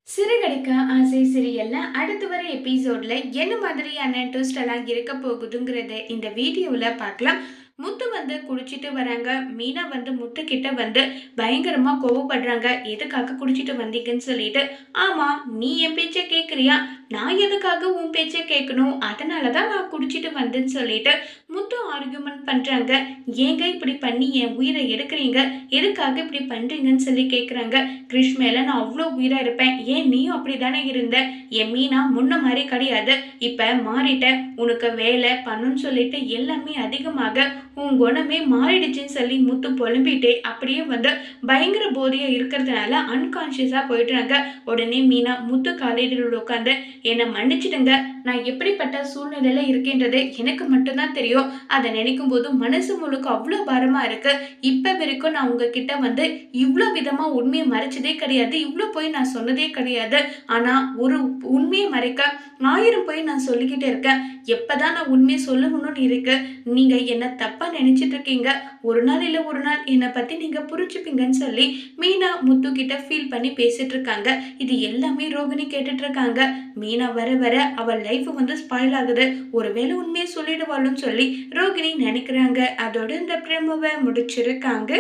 சிறுகடிக்க ஆசை சீரியல்ல அடுத்து வர எபிசோட்ல என்ன மாதிரியான ட்விஸ்ட் எல்லாம் இருக்க போகுதுங்கிறத இந்த வீடியோல பார்க்கலாம். முத்து வந்து குடிச்சிட்டு வராங்க. மீனா வந்து முத்து கிட்ட வந்து பயங்கரமா கோவப்படுறாங்க. எதுக்காக குடிச்சிட்டு வந்தீங்கன்னு சொல்லிட்டு. ஆமா, நீ என் பேச்ச கேட்கறியா? நான் எதுக்காக உன் பேச்ச கேட்கணும்? அதனாலதான் நான் குடிச்சிட்டு வந்தேன்னு சொல்லிட்டு முத்து ஆர்கியூமெண்ட் பண்றாங்க. ஏங்க இப்படி பண்ணி என் உயிரை எடுக்கிறீங்க? எதுக்காக இப்படி பண்றீங்கன்னு சொல்லி கேட்குறாங்க. கிரிஷ் மேல நான் அவ்வளோ உயிரா இருப்பேன். ஏன் நீயும் அப்படிதானே இருந்த? என் மீனா முன்ன மாதிரி கிடையாது. இப்ப மாறிட்ட. உனக்கு வேலை பணம்னு சொல்லிட்டு எல்லாமே அதிகமாக உன் குணமே மாறிடுச்சுன்னு சொல்லி முத்து புலம்பிட்டே அப்படியே வந்து பயங்கர போதையா இருக்கிறதுனால அன்கான்சியஸா போயிடுறாங்க. உடனே மீனா முத்து காலேஜில் உட்காந்து என்னை மன்னிச்சிடுங்க. நான் எப்படிப்பட்ட சூழ்நிலையில இருக்கேன்றது எனக்கு மட்டும்தான் தெரியும். அதை நினைக்கும் போது மனசு முழுக்க அவ்வளோ பாரமா இருக்கு. இப்ப வரைக்கும் நான் உங்ககிட்ட வந்து இவ்வளோ விதமா உண்மையை மறைச்சதே கிடையாது. இவ்வளோ போய் நான் சொன்னதே கிடையாது. ஆனா ஒரு உண்மையை மறைக்க 1000 போய் நான் சொல்லிக்கிட்டே இருக்கேன். எப்பதான் நான் உண்மையை சொல்லணும்னு இருக்கு. நீங்க என்ன தப்பா நினைச்சிட்டு இருக்கீங்க. ஒரு நாள் இல்ல ஒரு நாள் என்னை பத்தி நீங்க புரிஞ்சுப்பீங்கன்னு சொல்லி மீனா முத்து கிட்ட ஃபீல் பண்ணி பேசிட்டு இருக்காங்க. இது எல்லாமே ரோகிணி கேட்டுட்டு இருக்காங்க. மீனா வர வர அவள் லைஃப் வந்து ஸ்பாயில் ஆகுது. ஒருவேளை உண்மையை சொல்லிடுவாளுன்னு சொல்லி ரோகிணி நினைக்கிறாங்க. அதோட இந்த பிரமவை முடிச்சிருக்காங்க.